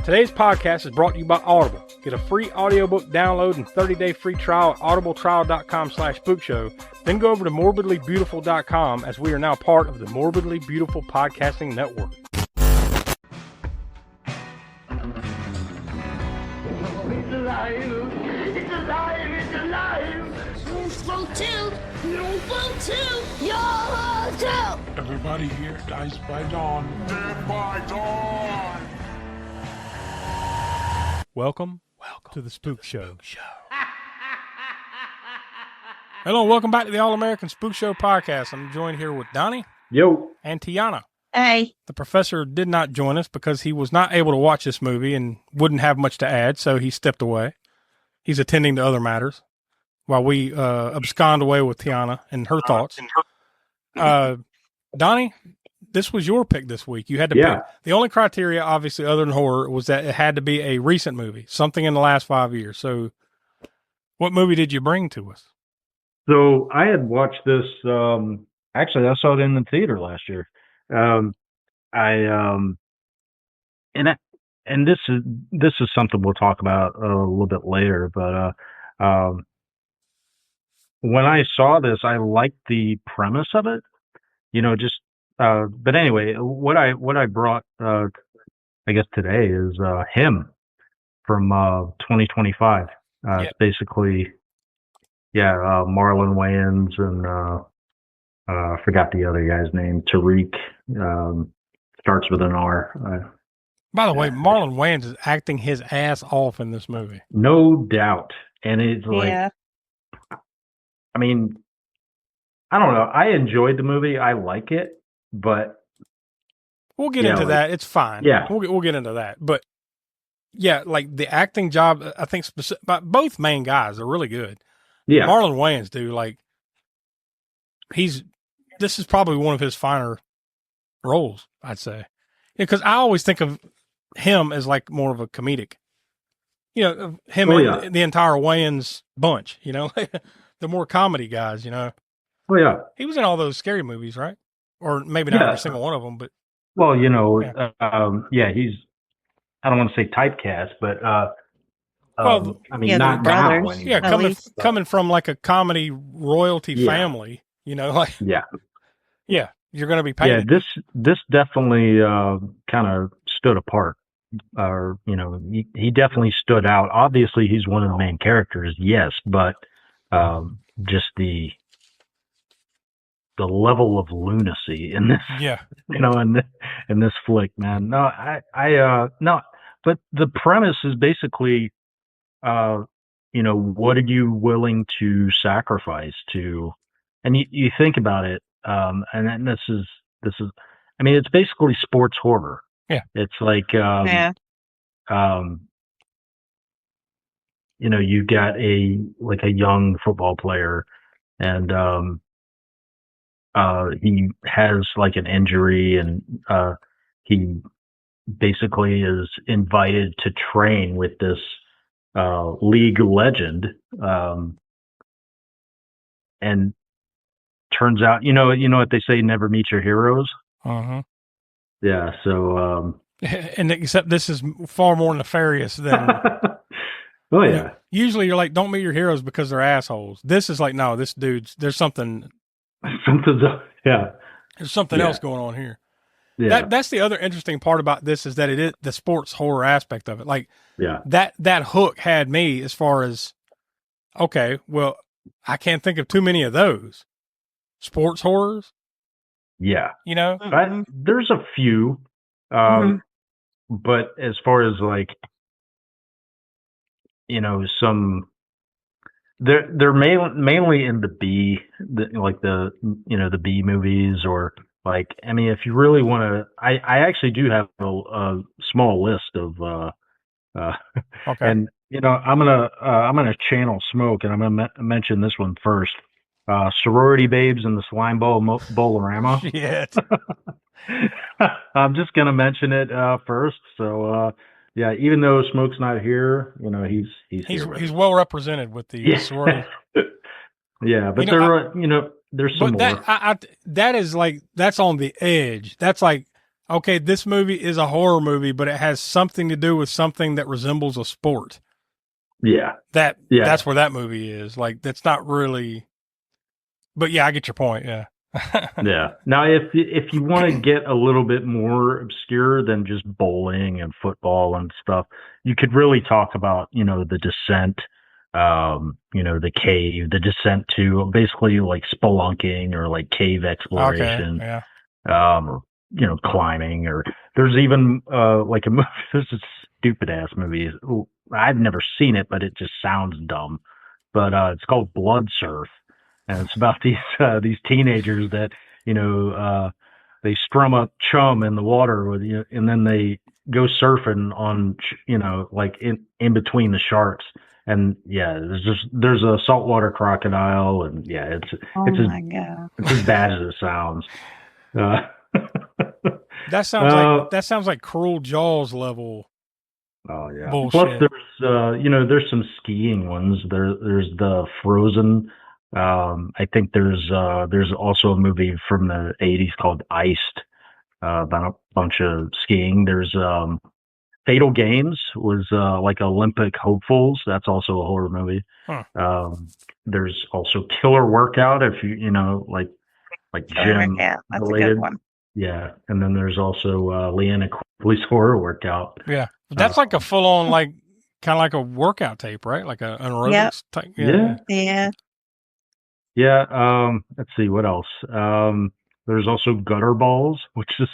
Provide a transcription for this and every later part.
Today's podcast is brought to you by Audible. Get a free audiobook download and 30-day free trial at audibletrial.com/spookshow. Then go over to morbidlybeautiful.com as we are now part of the Morbidly Beautiful Podcasting Network. Oh, it's alive! It's alive! It's alive! You float too! You float too! You're too! Everybody here dies by dawn. Dead by dawn! Welcome to the Spookshow. Hello, welcome back to the All-American Spookshow podcast. I'm joined here with Donny. Yo. And Tiana. Hey. The professor did not join us because he was not able to watch this movie and wouldn't have much to add, so he stepped away. He's attending to other matters while we abscond away with Tiana and her thoughts. Donnie, this was your pick this week. You had to pick. The only criteria, obviously, other than horror, was that it had to be a recent movie, something in the last 5 years. So what movie did you bring to us? So I had watched this. Actually, I saw it in the theater last year. And this is something we'll talk about a little bit later. But when I saw this, I liked the premise of it. You know, just. But anyway, what I brought, I guess today is Him from 2025. It's basically, Marlon Wayans and I forgot the other guy's name. Tariq starts with an R. By the way, Marlon Wayans is acting his ass off in this movie. No doubt, and it's like, I mean, I don't know. I enjoyed the movie. I like it. But we'll get into that. It's fine. Yeah, we'll get into that. But yeah, like the acting job, I think both main guys are really good. Yeah, Marlon Wayans, dude, this is probably one of his finer roles, I'd say, because I always think of him as like more of a comedic. You know, him and the entire Wayans bunch. You know, the more comedy guys. You know. Oh yeah, he was in all those scary movies, right? Or maybe not every single one of them, but well, you know, he's. I don't want to say typecast, but I mean, not now. Yeah, coming from like a comedy royalty family, you know, like you're going to be paid. Yeah, this definitely kind of stood apart, or you know, he definitely stood out. Obviously, he's one of the main characters, yes, but just the level of lunacy in this, you know, in this flick, man. No, no, but the premise is basically, you know, what are you willing to sacrifice to, and you think about it, and then this is, I mean, it's basically sports horror. Yeah. It's like, you know, you got a young football player and, he has like an injury and he basically is invited to train with this league legend, and turns out, you know what they say, never meet your heroes. Yeah, so and except this is far more nefarious than oh yeah. You know, usually you're like, don't meet your heroes because they're assholes. This is like, no, this dude's, there's something there's something else going on here. Yeah. That's the other interesting part about this, is that it is the sports horror aspect of it. Like, that hook had me as far as, okay, well, I can't think of too many of those sports horrors. Yeah. You know, there's a few, but as far as like, you know, some, they're mainly in the B, the B movies, or like, I mean, if you really want to, I actually do have a small list of, okay. And you know, I'm gonna channel smoke, and I'm gonna mention this one first. Sorority Babes and the Slime Ball Bolorama. Shit. I'm just gonna mention it first. So yeah, even though Smoke's not here, you know, he's well represented with the sorority. Yeah, but there's some more. That is like, that's on the edge. That's like okay, this movie is a horror movie, but it has something to do with something that resembles a sport. Yeah. That's where that movie is. Like, that's not really, but yeah, I get your point. Yeah. Yeah. Now, if you want to get a little bit more obscure than just bowling and football and stuff, you could really talk about, the Descent, the cave, the Descent to basically like spelunking or like cave exploration, okay, yeah. or climbing, or there's even like a movie. There's a stupid ass movie. I've never seen it, but it just sounds dumb. But it's called Blood Surf. And it's about these teenagers that they strum up chum in the water with and then they go surfing on like in between the sharks, and there's a saltwater crocodile, and it's as bad as it sounds. That sounds like Cruel Jaws level. Oh yeah. Bullshit. Plus there's some skiing ones. There's the Frozen. I think there's also a movie from the 80s called Iced, about a bunch of skiing. There's Fatal Games was like Olympic hopefuls. That's also a horror movie. Huh. There's also Killer Workout, if like gym That's related. a good one. Yeah, and then there's also Leanna Quigley's Horror Workout. Yeah, that's like a full on kind of like a workout tape, right? Like an aerobics type. Yeah. Yeah. Let's see what else. There's also Gutter Balls, which is,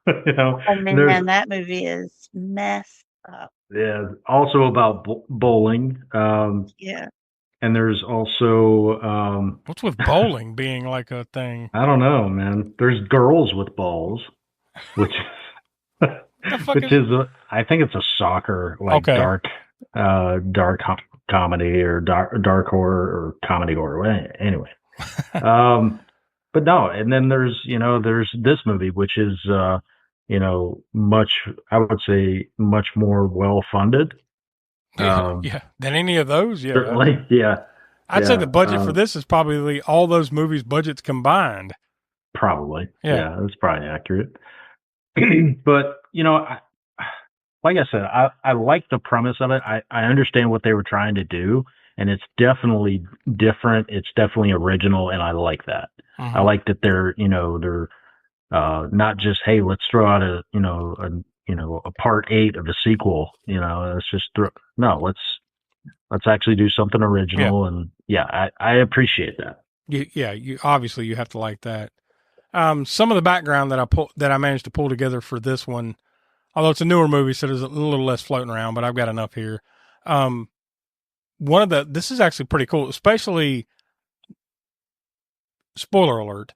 Oh man, that movie is messed up. Yeah. Also about bowling. Yeah. And there's also what's with bowling being like a thing? I don't know, man. There's Girls with Balls, which is I think it's a soccer dark comedy or dark horror or comedy horror. Anyway, but no. And then there's this movie, which is much, I would say, much more well funded. Than any of those. Yeah, certainly. Yeah, I'd say the budget for this is probably all those movies' budgets combined. Probably. Yeah, that's probably accurate. But like I said, I like the premise of it. I understand what they were trying to do, and it's definitely different. It's definitely original, and I like that. Mm-hmm. I like that they're not just, hey, let's throw out a part 8 of a sequel. Let's just let's actually do something original, and I appreciate that. You obviously you have to like that. Some of the background that I managed to pull together for this one. Although it's a newer movie, so there's a little less floating around, but I've got enough here. This is actually pretty cool, especially, spoiler alert,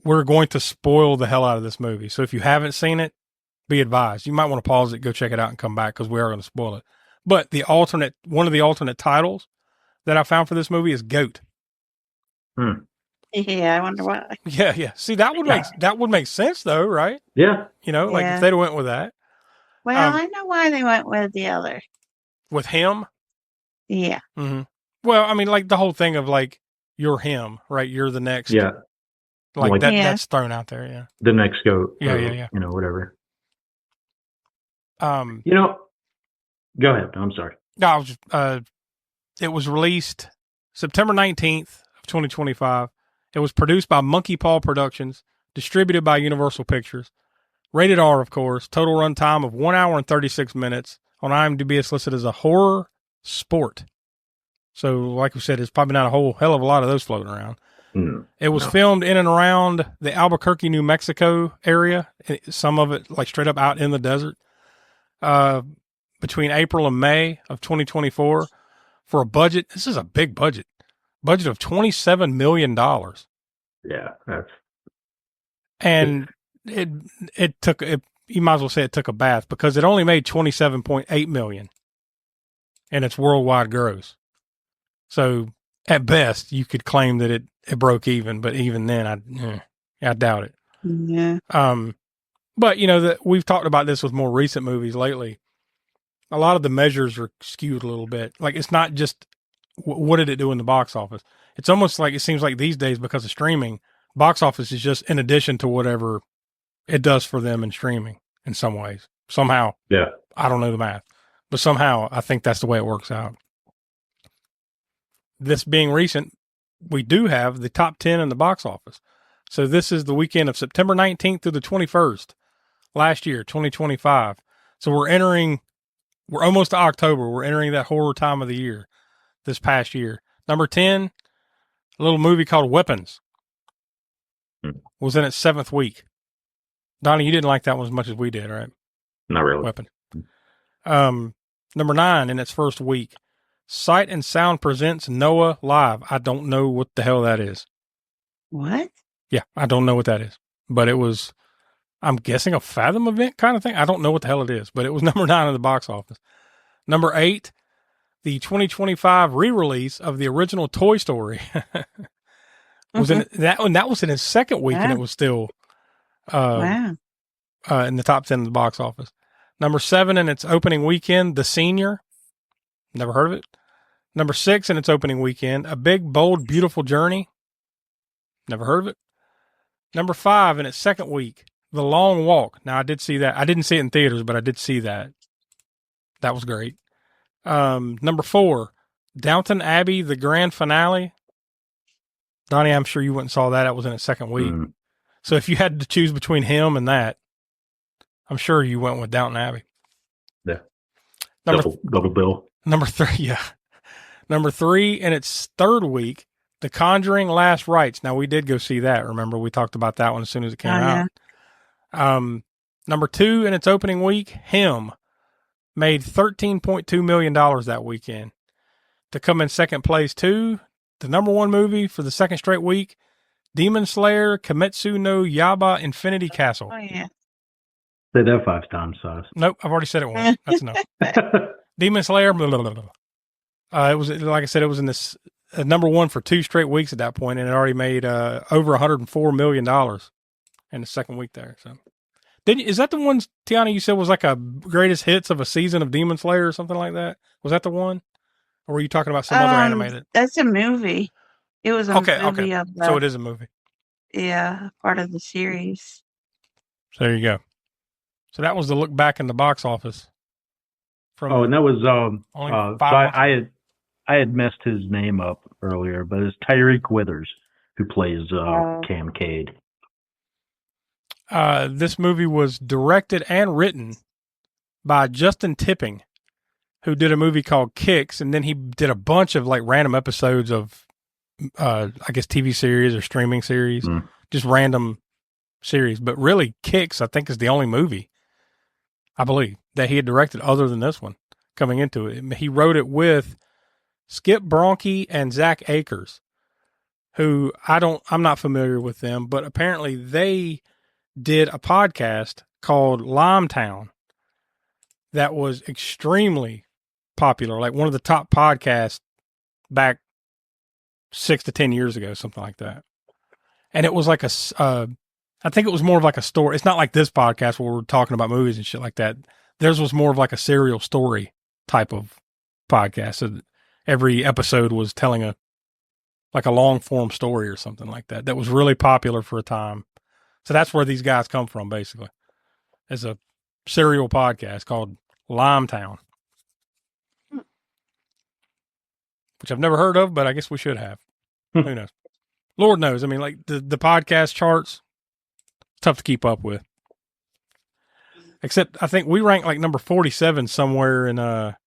we're going to spoil the hell out of this movie. So if you haven't seen it, be advised. You might want to pause it, go check it out, and come back, because we are going to spoil it. But one of the alternate titles that I found for this movie is Goat. Yeah, I wonder why. Yeah. See, that would make sense though, right? Yeah. If they'd went with that. Well, I know why they went with the other. With him? Yeah. Mm-hmm. Well, I mean, like the whole thing of like, you're him, right? You're the next. Yeah. Like that. Yeah. That's thrown out there. Yeah. The next goat. Yeah. Whatever. Go ahead. I'm sorry. No, I was just, it was released September 19th of 2025. It was produced by Monkey Paw Productions, distributed by Universal Pictures. Rated R, of course. Total runtime of 1 hour and 36 minutes. On IMDb, it's listed as a horror sport. So, like we said, there's probably not a whole hell of a lot of those floating around. It was filmed in and around the Albuquerque, New Mexico area. Some of it, like straight up out in the desert. Between April and May of 2024 for a budget. This is a big budget. Budget of $27 million. Yeah. And it took, you might as well say it took a bath, because it only made $27.8 million in its worldwide gross. So at best you could claim that it broke even, but even then I doubt it. Yeah. But that we've talked about this with more recent movies lately. A lot of the measures are skewed a little bit. Like, it's not just what did it do in the box office. It's almost like, it seems like these days, because of streaming, box office is just in addition to whatever it does for them in streaming in some ways. Somehow. Yeah. I don't know the math, but somehow I think that's the way it works out. This being recent, we do have the top 10 in the box office. So this is the weekend of September 19th through the 21st last year, 2025. So we're almost to October. We're entering that horror time of the year this past year. Number 10, a little movie called Weapons. Was in its 7th week. Donnie, you didn't like that one as much as we did, right? Not really. Weapon. Number 9 in its first week. Sight and Sound presents Noah Live. I don't know what the hell that is. What? Yeah, I don't know what that is. But it was, I'm guessing, a Fathom event kind of thing. I don't know what the hell it is, but it was number 9 in the box office. Number 8, the 2025 re-release of the original Toy Story. Was in that one. That was in its 2nd week, and it was still in the top 10 of the box office. Number 7 in its opening weekend, The Senior. Never heard of it. Number 6 in its opening weekend, A Big, Bold, Beautiful Journey. Never heard of it. Number 5 in its 2nd week, The Long Walk. Now, I did see that. I didn't see it in theaters, but I did see that. That was great. Number 4, Downton Abbey, the grand finale. Donnie, I'm sure you went and saw that. That was in its 2nd week. So if you had to choose between him and that, I'm sure you went with Downton Abbey. Yeah. Double bill. Number 3, yeah. Number 3 in its 3rd week, The Conjuring Last Rites. Now, we did go see that. Remember, we talked about that one as soon as it came out. Number 2 in its opening week, Him. Made $13.2 million that weekend. To come in 2nd place, too, the number 1 movie for the 2nd straight week, Demon Slayer, Kimetsu no Yaiba, Infinity Castle. Oh, yeah. Say that 5 times, Size. Nope, I've already said it once. That's enough. Demon Slayer, blah, blah, blah, blah. It was, like I said, it was in this number 1 for 2 straight weeks at that point, and it already made over $104 million in the 2nd week there. So, is that the one, Tiana, you said was like a greatest hits of a season of Demon Slayer or something like that? Was that the one? Or were you talking about some other animated? That's a movie. It was a movie of the, so it is a movie. Yeah, part of the series. So there you go. So that was the look back in the box office. And that was only 5 months. I had messed his name up earlier, but it's Tyreek Withers who plays Cam Cade. This movie was directed and written by Justin Tipping, who did a movie called Kicks, and then he did a bunch of like random episodes of, I guess, TV series or streaming series, just random series. But really, Kicks, I think, is the only movie, I believe, that he had directed other than this one coming into it. He wrote it with Skip Bronke and Zach Akers, who I'm not familiar with them, but apparently they did a podcast called Limetown that was extremely popular, like one of the top podcasts back 6 to 10 years ago, something like that. And it was like I think it was more of like a story. It's not like this podcast where we're talking about movies and shit like that. Theirs was more of like a serial story type of podcast. So every episode was telling a long form story or something like that. That was really popular for a time. So that's where these guys come from, basically, as a serial podcast called Limetown, which I've never heard of, but I guess we should have. Who knows? Lord knows. I mean, like the podcast charts, tough to keep up with. Except I think we rank like number 47 somewhere in the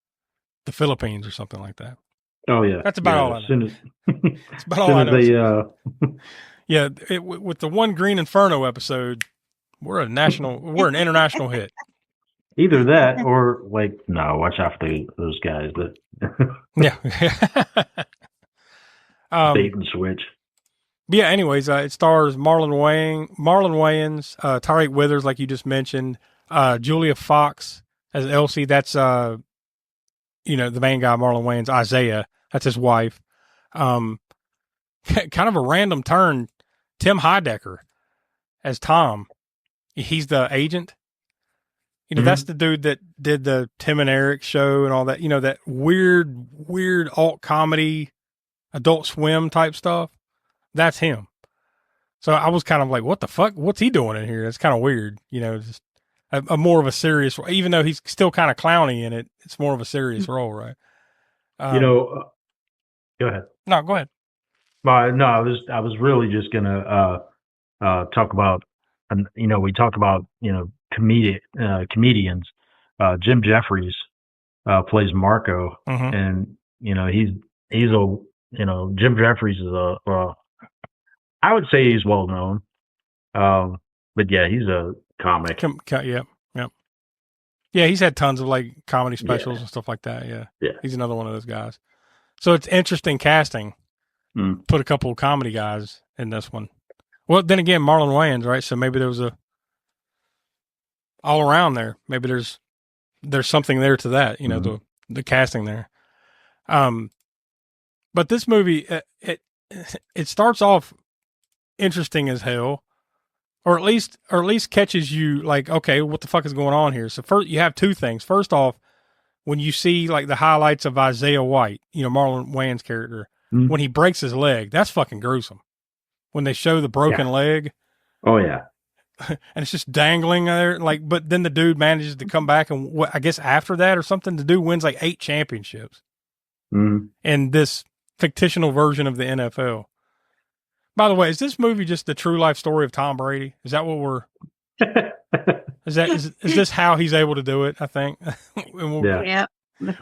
Philippines or something like that. Oh yeah, that's about all I know. That's about all I know. Yeah, with the one Green Inferno episode, we're an international hit. Either that or watch out for those guys that. Yeah. Bait and switch. Yeah. Anyways, it stars Marlon Wayans, Tyreek Withers, like you just mentioned, Julia Fox as Elsie. That's the main guy, Marlon Wayans. Isaiah, that's his wife. Kind of a random turn. Tim Heidecker as Tom. He's the agent. That's the dude that did the Tim and Eric show and all that. That weird alt comedy, Adult Swim type stuff. That's him. So I was kind of like, what the fuck? What's he doing in here? It's kind of weird, just a more of a serious, even though he's still kind of clowny in it, it's more of a serious role, right? Go ahead. No, go ahead. No, I was really just gonna talk about, we talk about comedians. Jim Jeffries plays Marco, and he's a Jim Jeffries is I would say he's well known, but yeah, he's a comic. Yeah, he's had tons of like comedy specials and stuff like that. Yeah, he's another one of those guys. So it's interesting casting. Put a couple of comedy guys in this one. Well, then again, Marlon Wayans, right? So maybe there was all around there. Maybe there's something there to that. The casting there. But this movie, it starts off interesting as hell, or at least catches you like, okay, what the fuck is going on here? So first, you have two things. First off, when you see like the highlights of Isaiah White, Marlon Wayans' character, when he breaks his leg, that's fucking gruesome. When they show the broken leg. Oh yeah. And it's just dangling there, like. But then the dude manages to come back, and I guess after that or something, the dude wins like 8 championships in this fictional version of the NFL. By the way, is this movie just the true life story of Tom Brady? Is that what we're? Is this how he's able to do it? I think. Yeah.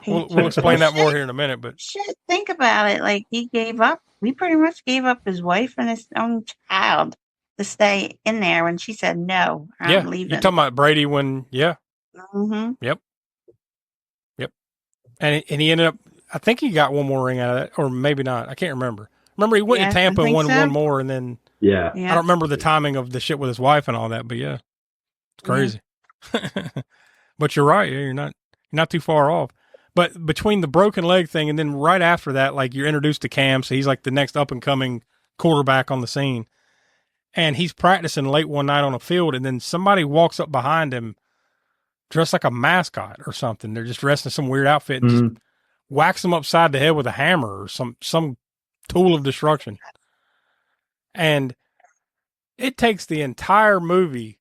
We'll explain that more here in a minute. But think about it. Like he gave up. He pretty much gave up his wife and his own child to stay in there when she said no. I'm leaving. You're talking about Brady when Yep. And he ended up. I think he got one more ring out of that, or maybe not. I can't remember. Remember, he went to Tampa and won one more, and then I don't remember the timing of the shit with his wife and all that, but it's crazy. But you're right. You're not too far off. But between the broken leg thing and then right after that, like you're introduced to Cam, so he's like the next up and coming quarterback on the scene, and he's practicing late one night on a field, and then somebody walks up behind him, dressed like a mascot or something. They're just dressed in some weird outfit and just whacks him upside the head with a hammer or some tool of destruction. And it takes the entire movie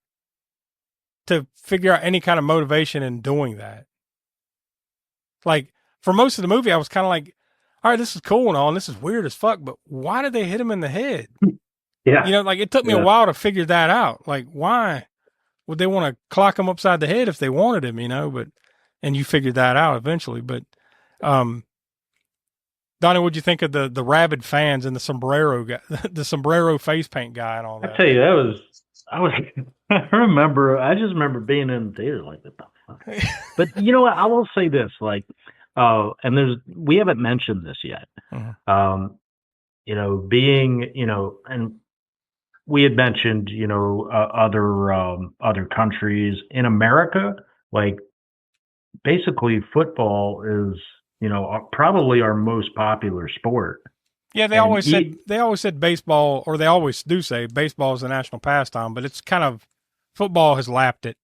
to figure out any kind of motivation in doing that. Like, for most of the movie, I was kind of like, all right, this is cool and all, and this is weird as fuck, but why did they hit him in the head? Yeah. Like, it took me a while to figure that out. Like, why would they want to clock him upside the head if they wanted him, and you figured that out eventually. But, Donnie, what'd you think of the rabid fans and the sombrero guy, the sombrero face paint guy and all that? I tell you, I just remember being in the theater like, what the fuck? But you know what? I will say this, like, and we haven't mentioned this yet. Being, and we had mentioned, other countries in America, like basically football is, probably our most popular sport. Yeah, they always said baseball, or they always do say baseball is the national pastime, but it's kind of, football has lapped it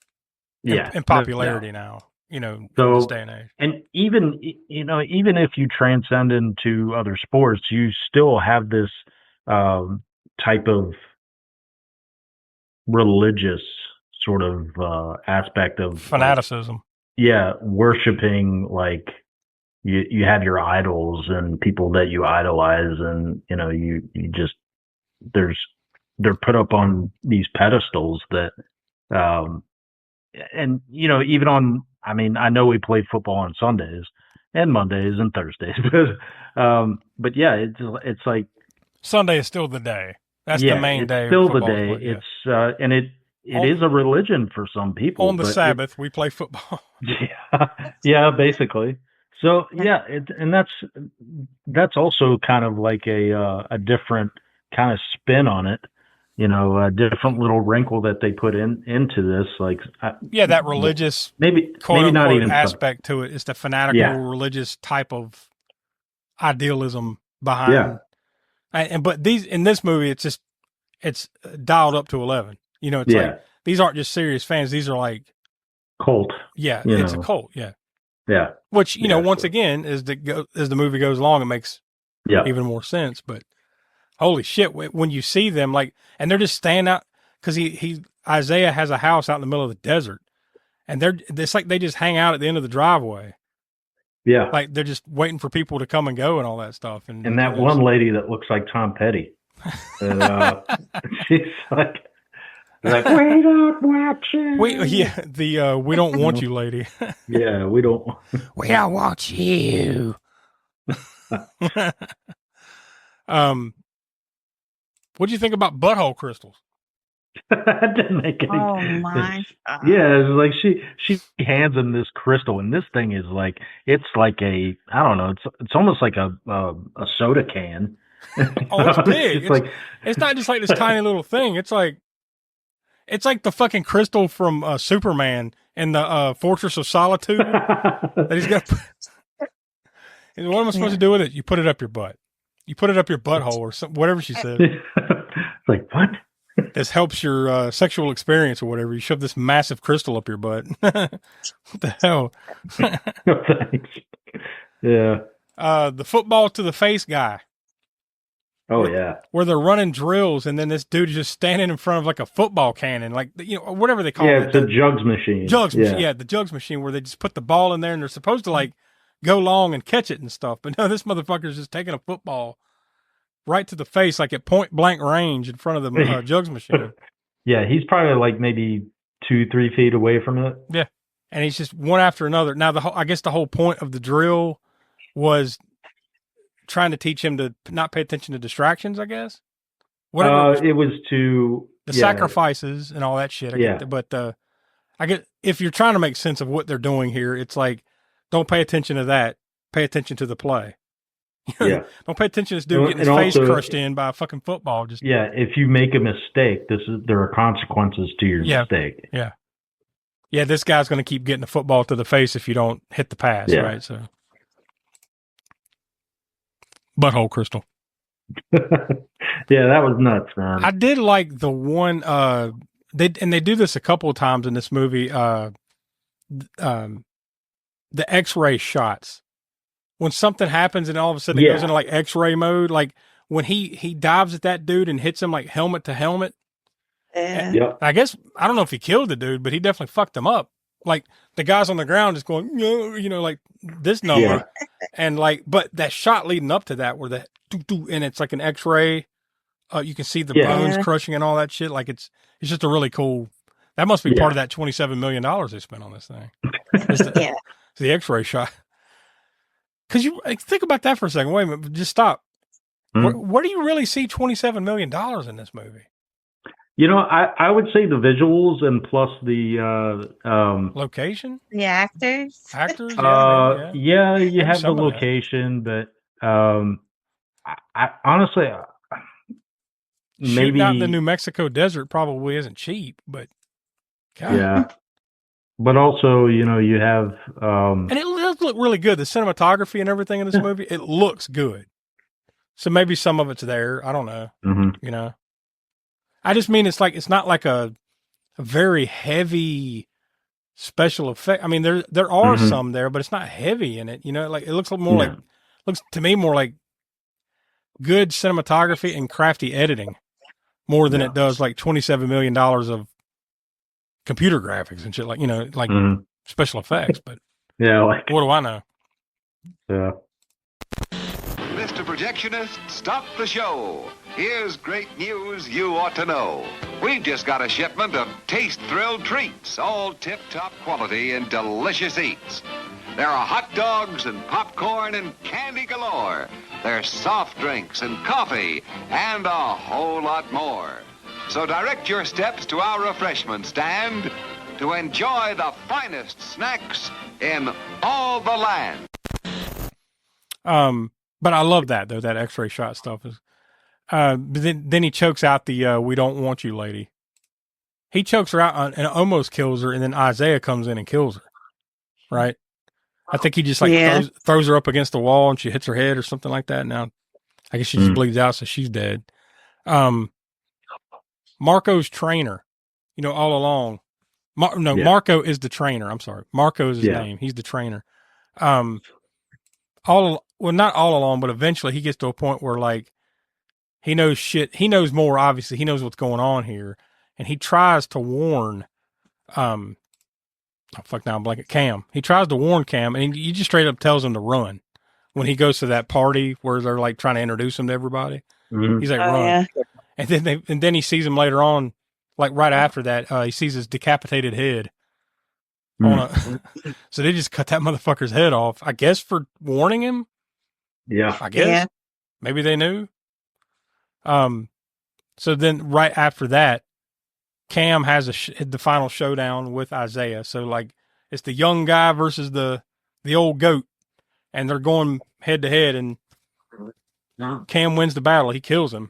in popularity now, in this day and age. And even if you transcend into other sports, you still have this type of religious sort of aspect of fanaticism. Worshiping, like you have your idols and people that you idolize, and you just they're put up on these pedestals that and even on, I know we play football on Sundays and Mondays and Thursdays, but yeah, it's like Sunday is still the day. That's the main day. Still the day. It's and it is a religion for some people. On the Sabbath, we play football. Yeah, basically. So yeah, and that's also kind of like a different kind of spin on it. A different little wrinkle that they put into this, like that religious maybe not even aspect to it. It's the fanatical religious type of idealism behind. But in this movie, it's dialed up to 11. It's like these aren't just serious fans; these are like cult. Yeah, it's a cult. Yeah. Yeah. Which once again, as the movie goes along, it makes even more sense. But holy shit, when you see them, like, and they're just standing out, because Isaiah has a house out in the middle of the desert, and it's like they just hang out at the end of the driveway. Yeah. Like, they're just waiting for people to come and go and all that stuff. And that one lady that looks like Tom Petty. And, she's like, we don't watch you. We don't want you, lady. Yeah, we don't want you. What do you think about butthole crystals? That didn't make any. Oh my! Yeah, it's like she hands him this crystal, and this thing is like, it's like a, I don't know, it's almost like a soda can. Oh, it's big. It's not just like this tiny little thing. It's like the fucking crystal from Superman in the Fortress of Solitude that he's got. What am I supposed to do with it? You put it up your butt. You put it up your butthole or something, whatever she said. It's like, what? This helps your sexual experience or whatever. You shove this massive crystal up your butt. What the hell? No, thanks. Yeah. The football to the face guy. Oh, yeah. Where they're running drills, and then this dude is just standing in front of like a football cannon, like, whatever they call it. Yeah, it's a jugs machine. The jugs machine, where they just put the ball in there, and they're supposed to like go long and catch it and stuff. But no, this motherfucker's just taking a football right to the face, like at point blank range in front of the jugs machine. Yeah, he's probably like maybe 2-3 feet away from it. Yeah, and he's just one after another. Now, I guess the whole point of the drill was trying to teach him to not pay attention to distractions, I guess. Whatever. It was to sacrifices and all that shit. I get that, but I get, if you're trying to make sense of what they're doing here, it's like, don't pay attention to that. Pay attention to the play. Yeah. Don't pay attention to this dude getting his face crushed in by a fucking football. Just if you make a mistake, there are consequences to your mistake. Yeah. Yeah, this guy's going to keep getting the football to the face if you don't hit the pass, right? So, butthole crystal. Yeah, that was nuts, man. I did like the one. They do this a couple of times in this movie. The X-ray shots. When something happens and all of a sudden it goes into like X-ray mode, like when he dives at that dude and hits him like helmet to helmet. Yeah. I guess, I don't know if he killed the dude, but he definitely fucked him up. Like the guys on the ground just going, like this number. Yeah. And like, but that shot leading up to that, where that and it's like an X-ray, you can see the bones crushing and all that shit. Like it's just a really cool. That must be part of that $27 million they spent on this thing. It's the X-ray shot. Because you think about that for a second. Wait a minute, just stop. Where do you really see $27 million in this movie? I would say the visuals and plus the location, the actors. You have the location, but I honestly, shooting out in the New Mexico desert probably isn't cheap, but God. Yeah. But also, you have and it does look really good. The cinematography and everything in this movie, it looks good. So maybe some of it's there. I don't know. Mm-hmm. I just mean it's not like a very heavy special effect. I mean, there are some there, but it's not heavy in it. Like it looks more looks to me more like good cinematography and crafty editing more than it does like $27 million of computer graphics and shit, like special effects. But what do I know? Yeah. Mr. Projectionist, stop the show. Here's great news you ought to know. We've just got a shipment of taste-thrilled treats, all tip-top quality and delicious eats. There are hot dogs and popcorn and candy galore. There's soft drinks and coffee and a whole lot more. So direct your steps to our refreshment stand to enjoy the finest snacks in all the land. But I love that though. That X-ray shot stuff is. But then he chokes out the "We don't want you" lady. He chokes her out and almost kills her, and then Isaiah comes in and kills her. Right. I think he just throws her up against the wall and she hits her head or something like that. Now, I guess she just bleeds out, so she's dead. Marco's trainer, all along. Marco is the trainer. I'm sorry. Marco is his name. He's the trainer. Not all along, but eventually he gets to a point where like he knows shit. He knows more, obviously. He knows what's going on here. And he tries to warn, now I'm blanking, Cam. He tries to warn Cam, and he just straight up tells him to run. When he goes to that party where they're like trying to introduce him to everybody, he's like, run. Yeah. And then he sees him later on, like right after that, he sees his decapitated head. So they just cut that motherfucker's head off, I guess, for warning him. Yeah. I guess. Yeah. Maybe they knew. So then right after that, Cam has the final showdown with Isaiah. So like it's the young guy versus the old goat, and they're going head to head, and Cam wins the battle. He kills him.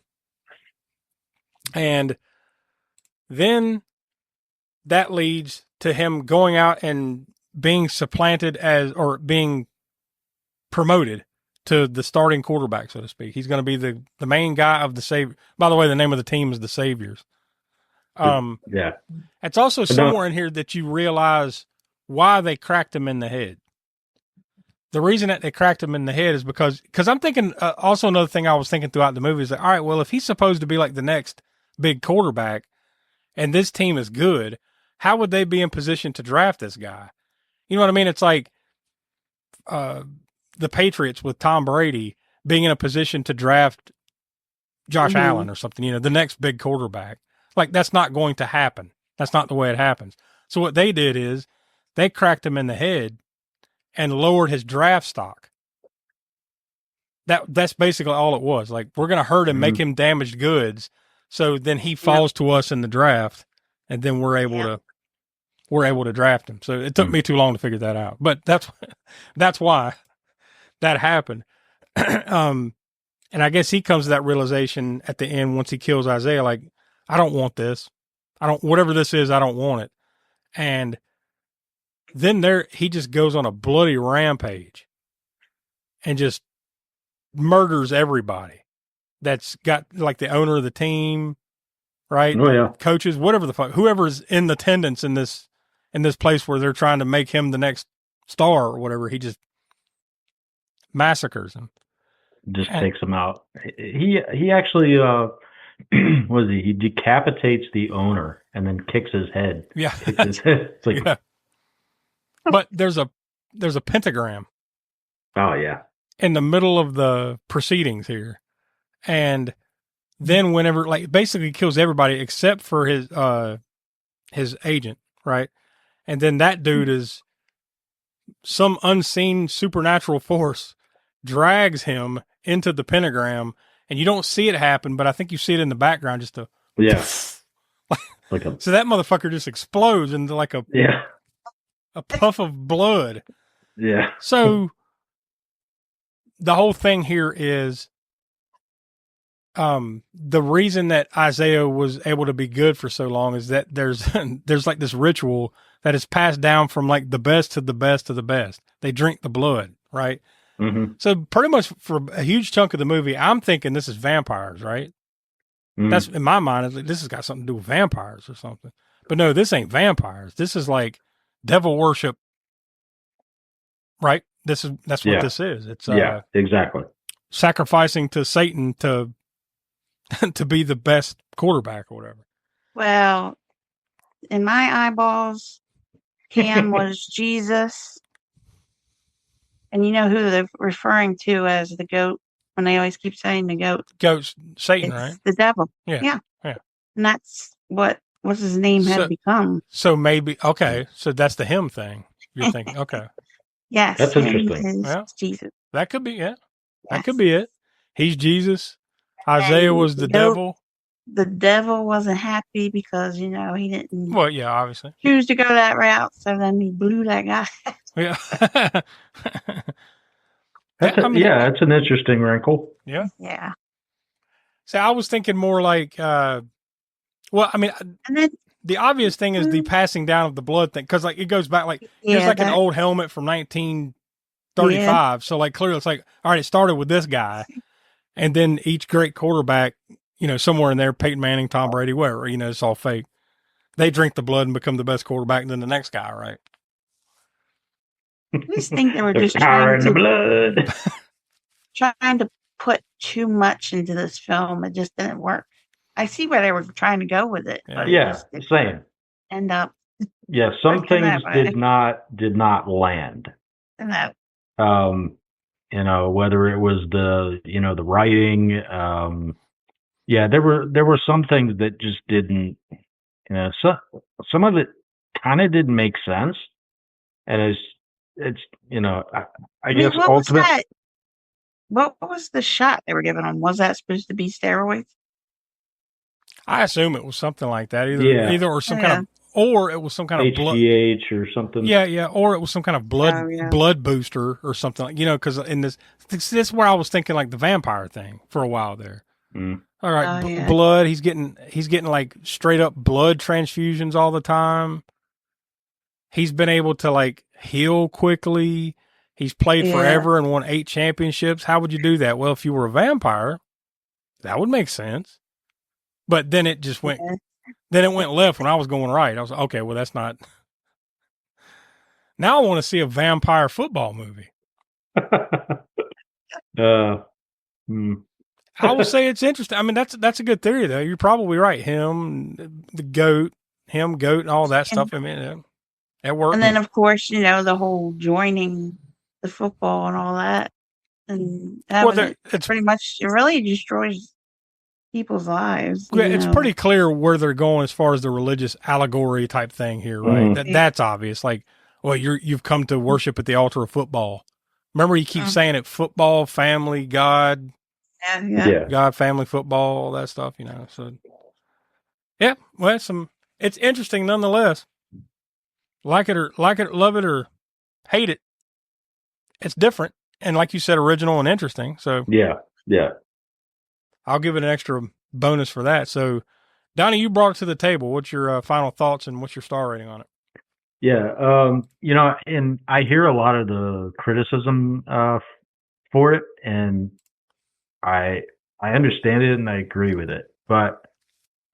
And then that leads to him going out and being supplanted or being promoted to the starting quarterback, so to speak. He's going to be the main guy of the Savior. By the way, the name of the team is the Saviors. Yeah. It's also somewhere in here that you realize why they cracked him in the head. The reason that they cracked him in the head is because I'm thinking, also another thing I was thinking throughout the movie is that, all right, well, if he's supposed to be like the next big quarterback and this team is good, how would they be in position to draft this guy? You know what I mean? It's like the Patriots with Tom Brady being in a position to draft Josh Allen or something, the next big quarterback. Like, that's not going to happen. That's not the way it happens. So what they did is they cracked him in the head and lowered his draft stock. That's basically all it was. Like, we're going to hurt him, make him damaged goods, so then he falls to us in the draft, and then we're able to draft him. So it took me too long to figure that out, but that's why that happened. And I guess he comes to that realization at the end once he kills Isaiah, like, I don't want this. Whatever this is, I don't want it. And then he just goes on a bloody rampage and just murders everybody that's got, like, the owner of the team, right? Oh, yeah. Coaches, whatever the fuck, whoever's in attendance in this place where they're trying to make him the next star or whatever, he just massacres him. Just takes him out. He actually, he decapitates the owner and then kicks his head. Yeah. It's like, yeah. But there's a pentagram. Oh yeah. In the middle of the proceedings here. And then whenever, like, basically kills everybody except for his agent, right? And then that dude is some unseen supernatural force drags him into the pentagram, and you don't see it happen, but I think you see it in the background just to so that motherfucker just explodes into like a puff of blood. Yeah. So the whole thing here is the reason that Isaiah was able to be good for so long is that there's like this ritual that is passed down from like the best to the best to the best. They drink the blood, right? Mm-hmm. So pretty much for a huge chunk of the movie, I'm thinking this is vampires, right? Mm-hmm. That's in my mind. This has got something to do with vampires or something. But no, this ain't vampires. This is like devil worship, right? That's what this is. It's exactly sacrificing to Satan to be the best quarterback or whatever. Well, in my eyeballs, Cam was Jesus. And you know who they're referring to as the goat when they always keep saying the goat? Goat's Satan, it's right? The devil. Yeah. And that's what's his name had become. So maybe, okay. So that's the him thing. You're thinking, okay. Yes. That's interesting. Well, Jesus. That could be it. That could be it. He's Jesus. Isaiah was the devil. The devil wasn't happy because, he didn't obviously choose to go that route. So then he blew that guy. Yeah. That's an interesting wrinkle. Yeah. Yeah. So I was thinking more like, the obvious thing is the passing down of the blood thing. Cause like it goes back, like there's like an old helmet from 1935. Yeah. So like clearly it's like, all right, it started with this guy. And then each great quarterback, somewhere in there, Peyton Manning, Tom Brady, whatever, it's all fake. They drink the blood and become the best quarterback and then the next guy, right? I just think they were just power in the blood. trying to put too much into this film. It just didn't work. I see where they were trying to go with it. But same. End up. Yeah, some things did not land. No. Whether it was the writing, there were some things that just didn't, some of it kind of didn't make sense, and I guess ultimately. What was the shot they were giving them? Was that supposed to be steroids? I assume it was something like that, either or some kind of, or it was some kind of HGH or something. Yeah, or it was some kind of blood booster or something, like, because in this is where I was thinking like the vampire thing for a while there. All right, blood. He's getting like straight up blood transfusions all the time. He's been able to like heal quickly. He's played forever and won 8 championships. How would you do that? Well, if you were a vampire, that would make sense. But then it just went, then it went left when I was going right. I was like, okay, well, that's not. Now I want to see a vampire football movie. I will say it's interesting. I mean, that's a good theory, though. You're probably right. Him, the goat, and all that stuff. I mean, it worked. And then, of course, the whole joining the football and all that. And it's pretty much, it really destroys people's lives. Yeah, it's pretty clear where they're going as far as the religious allegory type thing here, right? That's obvious. Like, well, you've come to worship at the altar of football. Remember, he keeps saying it: football, family, God, God, family, football, all that stuff. So yeah, well, it's interesting nonetheless. Like it, love it, or hate it, it's different, and like you said, original and interesting. So yeah. I'll give it an extra bonus for that. So, Donnie, you brought it to the table. What's your final thoughts and what's your star rating on it? Yeah, and I hear a lot of the criticism for it, and I understand it and I agree with it. But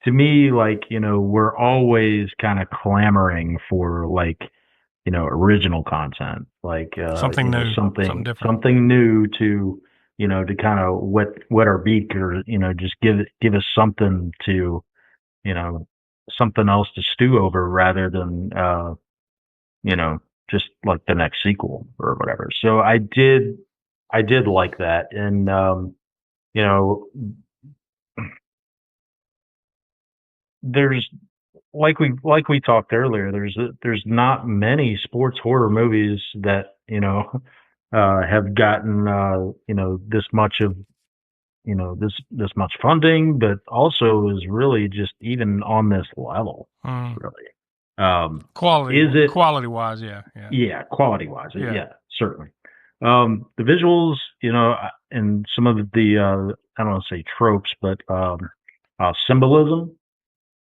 to me, like, we're always kind of clamoring for original content, like something new, something different, something new to to kind of wet our beak, or just give us something to something else to stew over, rather than just like the next sequel or whatever. So I did like that, and there's like we talked earlier, there's not many sports horror movies that have gotten this much of this much funding, but also is really just even on this level, really. Quality wise, yeah, quality wise, yeah, certainly. The visuals, and some of the I don't want to say tropes, but symbolism,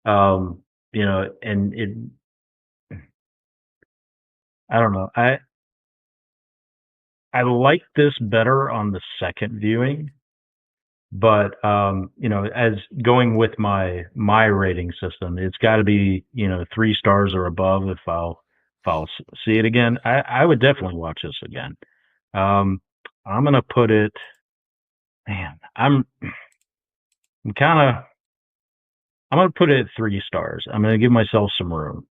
and it, I don't know, I like this better on the second viewing, but as going with my rating system, it's got to be 3 stars or above if I'll see it again. I would definitely watch this again. I'm gonna put it, man. I'm gonna put it at 3 stars. I'm gonna give myself some room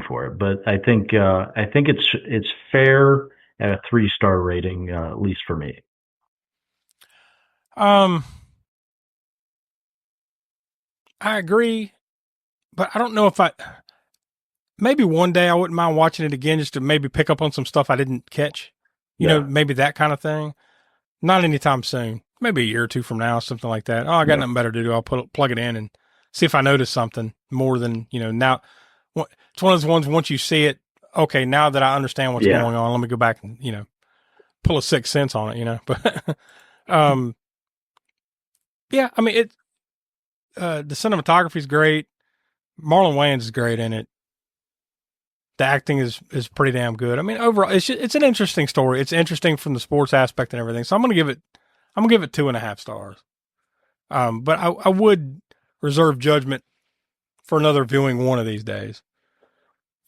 for it, but I think it's fair at a 3-star rating, at least for me. I agree, but I don't know if maybe one day I wouldn't mind watching it again, just to maybe pick up on some stuff I didn't catch, maybe that kind of thing. Not anytime soon, maybe a year or 2 from now, something like that. Oh, I got nothing better to do. I'll plug it in and see if I notice something more than, now. It's one of those ones, once you see it, okay, now that I understand what's going on, let me go back and, pull a 6th sense on it, but, yeah, I mean, the cinematography is great. Marlon Wayans is great in it. The acting is pretty damn good. I mean, overall, it's an interesting story. It's interesting from the sports aspect and everything. So I'm gonna give it 2.5 stars. But I would reserve judgment for another viewing one of these days.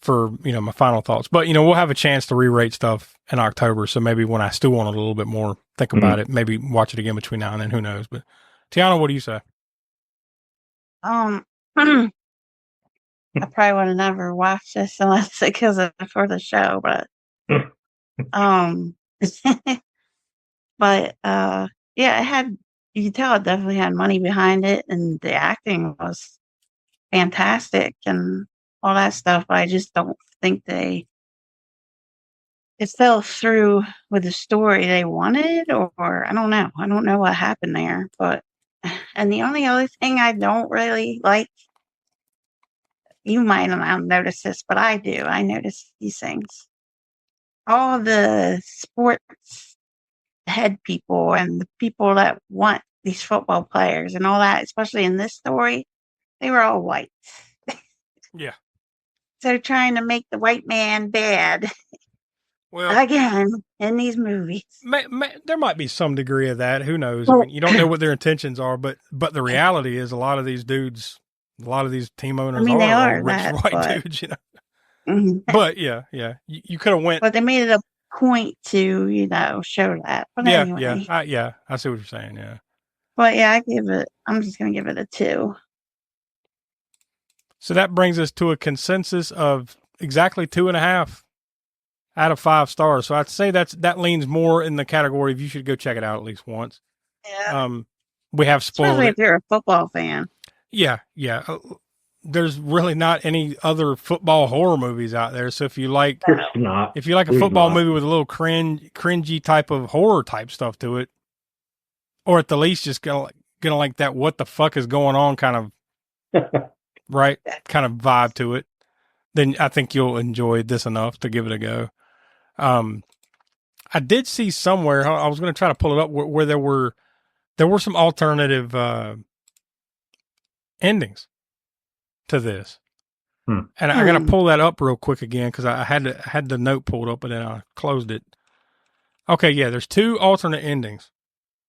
for, my final thoughts. But, we'll have a chance to re-rate stuff in October. So maybe when I still want it a little bit more, think about it, maybe watch it again between now and then. Who knows? But Tiana, what do you say? I probably would have never watched this unless because for the show, but but yeah, it had, you could tell it definitely had money behind it, and the acting was fantastic and all that stuff. But I just don't think it fell through with the story they wanted, or I don't know. I don't know what happened there. But, and the only other thing I don't really like, you might not notice this, but I do. I notice these things. All the sports head people and the people that want these football players and all that, especially in this story, they were all white. Yeah. So trying to make the white man bad. Well, again, in these movies, there might be some degree of that. Who knows? I mean, you don't know what their intentions are, but the reality is, a lot of these dudes, a lot of these team owners are rich white dudes, Mm-hmm. But yeah, you could have went. But they made it a point to, show that. But anyway, I see what you're saying. Yeah. But yeah, I'm just gonna give it a 2. So that brings us to a consensus of exactly 2.5 out of 5 stars. So I'd say that leans more in the category of you should go check it out at least once. Yeah. We have spoiled Especially it. if you're a football fan. Yeah. There's really not any other football horror movies out there. So if you like, a football movie with a little cringy type of horror type stuff to it, or at the least just gonna like that what the fuck is going on kind of right kind of vibe to it, then I think you'll enjoy this enough to give it a go. I did see somewhere, I was going to try to pull it up, where there were some alternative endings to this. And I got to pull that up real quick again because I had the note pulled up, but then I closed it. Okay, yeah, there's 2 alternate endings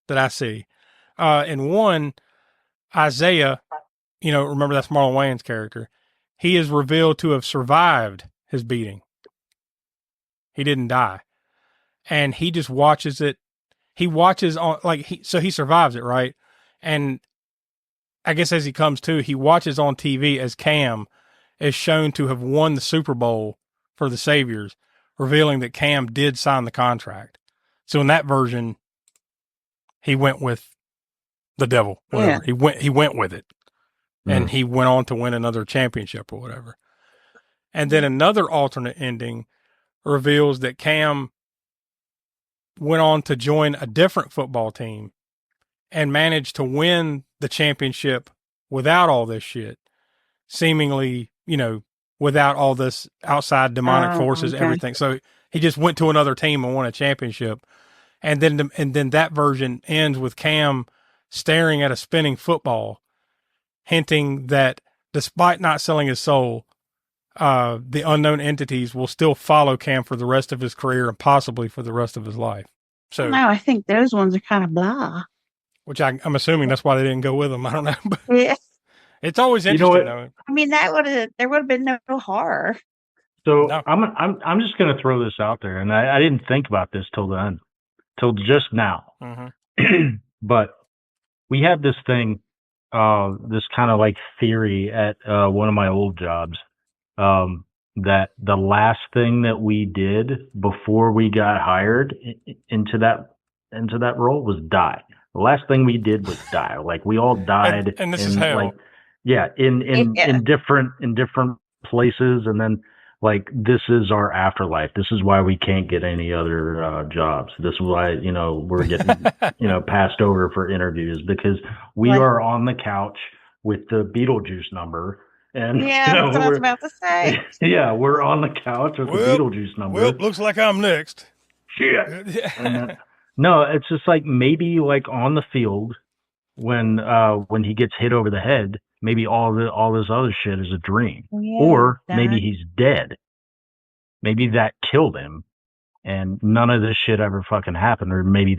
that I see. In one, Isaiah, remember that's Marlon Wayans' character. He is revealed to have survived his beating. He didn't die. And he just watches it. He watches on, so he survives it, right? And I guess as he comes to, he watches on TV as Cam is shown to have won the Super Bowl for the Saviors, revealing that Cam did sign the contract. So in that version, he went with the devil, whatever. Yeah. He went with it. And he went on to win another championship or whatever. And then another alternate ending reveals that Cam went on to join a different football team and managed to win the championship without all this shit, seemingly, without all this outside demonic forces, everything. So he just went to another team and won a championship. And then that version ends with Cam staring at a spinning football, hinting that despite not selling his soul, the unknown entities will still follow Cam for the rest of his career and possibly for the rest of his life. So no, I think those ones are kind of blah. Which I'm assuming that's why they didn't go with them. I don't know. But yeah. It's always interesting, though. I mean, there would have been no horror. So no. I'm just going to throw this out there, and I didn't think about this till just now. Mm-hmm. But we have this thing, this kind of like theory at one of my old jobs, that the last thing that we did before we got hired into that role was die. The last thing we did was die. Like we all died, and this is hell. In different places, and then like this is our afterlife. This is why we can't get any other jobs. This is why we're getting passed over for interviews, because we are on the couch with the Beetlejuice number. And that's what I was about to say. Yeah, we're on the couch with the Beetlejuice number. Well, looks like I'm next. Shit. No, it's just like maybe like on the field when he gets hit over the head, maybe all this other shit is a dream. Or maybe he's dead. Maybe that killed him and none of this shit ever fucking happened, or maybe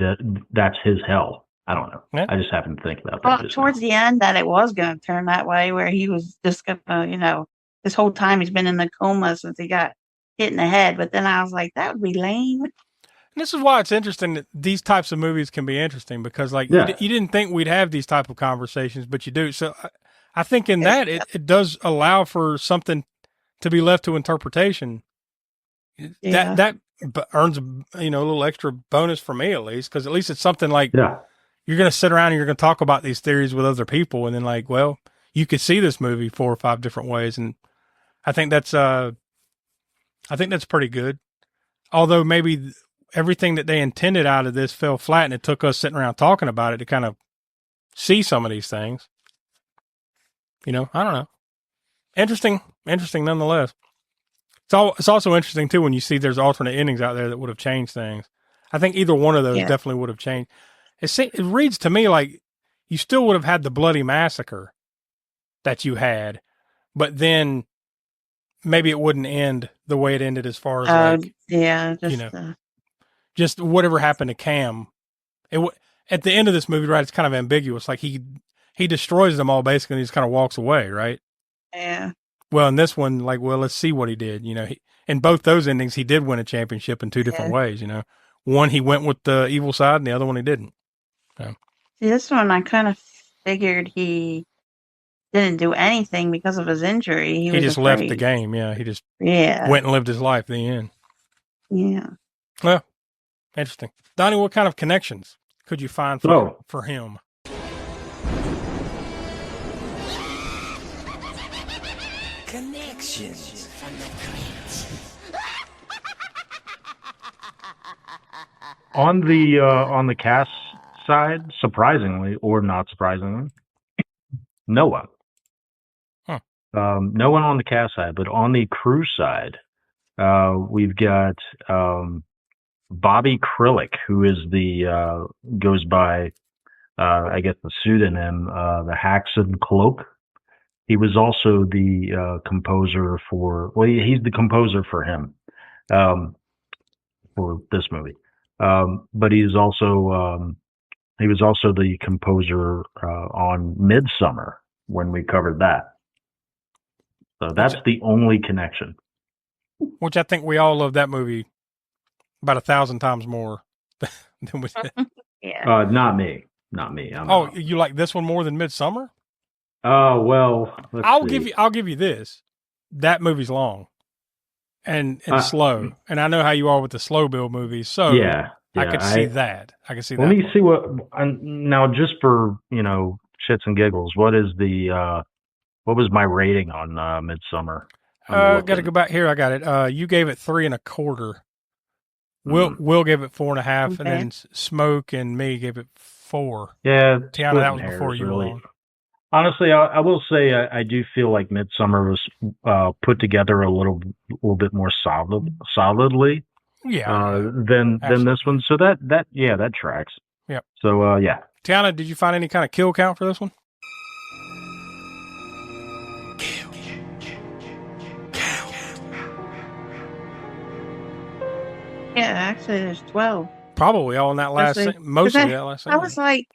that's his hell. I don't know. Yeah. I just happened to think about that. Well, towards the end, that it was going to turn that way, where he was just going to, this whole time he's been in the coma since he got hit in the head. But then I was like, that would be lame. And this is why it's interesting that these types of movies can be interesting, because like you didn't think we'd have these type of conversations, but you do. So I think in that it does allow for something to be left to interpretation. Yeah. That earns a little extra bonus for me, at least, because at least it's something like you're going to sit around and you're going to talk about these theories with other people, and then like, well, you could see this movie 4 or 5 different ways, and I think that's pretty good. Although maybe everything that they intended out of this fell flat, and it took us sitting around talking about it to kind of see some of these things. I don't know. Interesting nonetheless. It's also interesting too when you see there's alternate endings out there that would have changed things. I think either one of those definitely would have changed. It reads to me like you still would have had the bloody massacre that you had, but then maybe it wouldn't end the way it ended, as far as just whatever happened to Cam. At the end of this movie, right? It's kind of ambiguous. Like he destroys them all basically, and he just kind of walks away, right? Yeah. Well, in this one, like, well, let's see what he did. In both those endings, he did win a championship in 2 different ways. One he went with the evil side, and the other one he didn't. So. See, this one I kind of figured he didn't do anything because of his injury. He was just afraid. left the game. Yeah, he just went and lived his life. The end. Yeah. Well, interesting. Donnie, what kind of connections could you find for him? Connections from the crypt. On the cast side, surprisingly or not surprisingly, no one. Huh. No one on the cast side, but on the crew side, we've got Bobby Krillick, who is goes by I guess the pseudonym the Haxon Cloak. He was also the composer he's the composer for him for this movie. But he was also the composer on Midsummer when we covered that. So that's the only connection. Which I think we all love that movie about 1,000 times more than we did. Yeah. Not me. You like this one more than Midsummer? Oh, well, I'll give you this. That movie's long and slow. And I know how you are with the slow build movies. So I could see that. I can see that. Let me see now, just for, shits and giggles, what was my rating on Midsummer? Got to go back here. I got it. You gave it 3 1/4. Will gave it 4 1/2, and then Smoke and me gave it 4. Yeah, Tiana, that was before you were on. Honestly, I will say I do feel like Midsummer was put together a little bit more solidly. Than this one. So that tracks. Yep. So yeah. Tiana, did you find any kind of kill count for this one? Yeah, actually, there's 12. Probably all in that last scene. Mostly that last scene. I was like,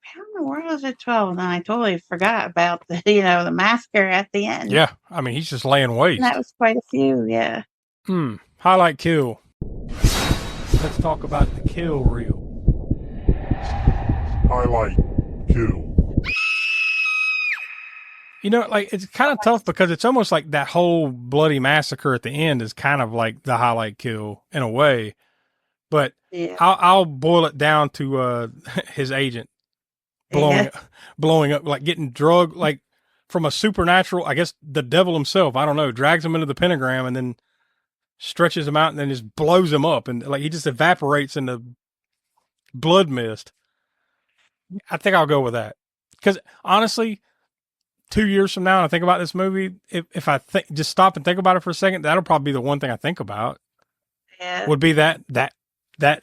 how in the world is it 12? And then I totally forgot about the massacre at the end. Yeah, I mean, he's just laying waste. And that was quite a few, yeah. Highlight kill. Let's talk about the kill reel. Highlight kill. It's kind of tough because it's almost like that whole bloody massacre at the end is kind of like the highlight kill in a way. But I'll boil it down to his agent blowing up, like getting drugged, like from a supernatural, I guess the devil himself, I don't know, drags him into the pentagram and then stretches him out and then just blows him up. And like he just evaporates in the blood mist. I think I'll go with that. Because honestly, 2 years from now, and I think about this movie, if I just stop and think about it for a second, that'll probably be the one thing I think about. Yeah. Would be that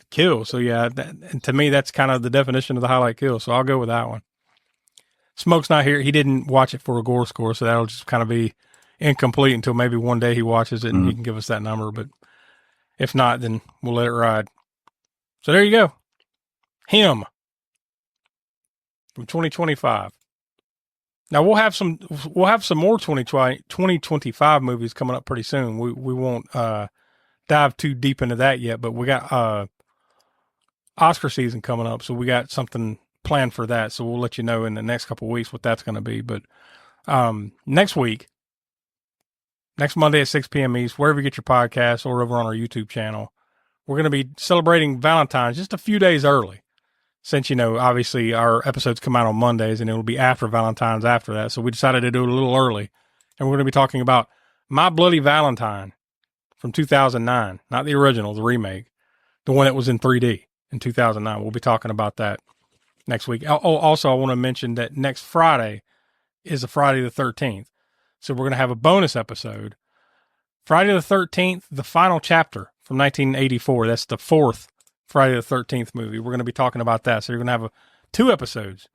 kill. So yeah, and to me, that's kind of the definition of the highlight kill. So I'll go with that one. Smoke's not here. He didn't watch it for a gore score, so that'll just kind of be incomplete until maybe one day he watches it and he can give us that number. But if not, then we'll let it ride. So there you go. Him from 2025. Now we'll have some more 2025 movies coming up pretty soon. We won't dive too deep into that yet, but we got Oscar season coming up, so we got something planned for that. So we'll let you know in the next couple of weeks what that's going to be. But next week, next Monday at 6 p.m. East, wherever you get your podcast or over on our YouTube channel, we're going to be celebrating Valentine's just a few days early. Since, obviously our episodes come out on Mondays and it'll be after Valentine's after that. So we decided to do it a little early. And we're going to be talking about My Bloody Valentine from 2009. Not the original, the remake. The one that was in 3D in 2009. We'll be talking about that next week. Also, I want to mention that next Friday is a Friday the 13th. So we're going to have a bonus episode. Friday the 13th, the final chapter from 1984. That's the fourth Friday the 13th movie. We're going to be talking about that. So you're going to have 2 episodes.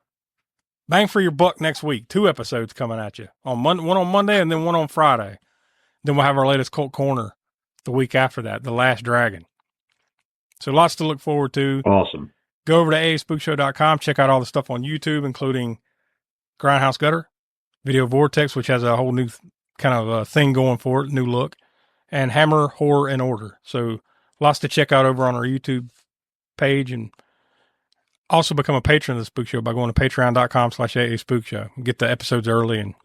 Bang for your buck next week. 2 episodes coming at you. One on Monday and then one on Friday. Then we'll have our latest Cult Corner the week after that, The Last Dragon. So lots to look forward to. Awesome. Go over to aspookshow.com. Check out all the stuff on YouTube, including Grindhouse Gutter, Video Vortex, which has a whole new kind of thing going for it, new look, and Hammer, Horror, and Order. So lots to check out over on our YouTube page, and also become a patron of the Spook Show by going to patreon.com/AASpookShow. Get the episodes early and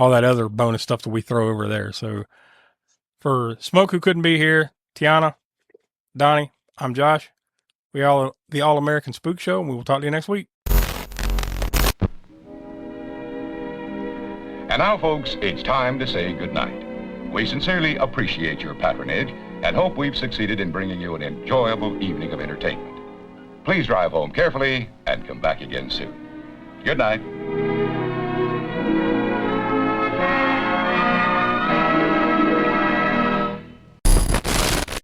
all that other bonus stuff that we throw over there. So for Smoke, who couldn't be here, Tiana, Donnie, I'm Josh. We are the All-American Spook Show, and we will talk to you next week. And now, folks, it's time to say goodnight. We sincerely appreciate your patronage and hope we've succeeded in bringing you an enjoyable evening of entertainment. Please drive home carefully and come back again soon. Good night.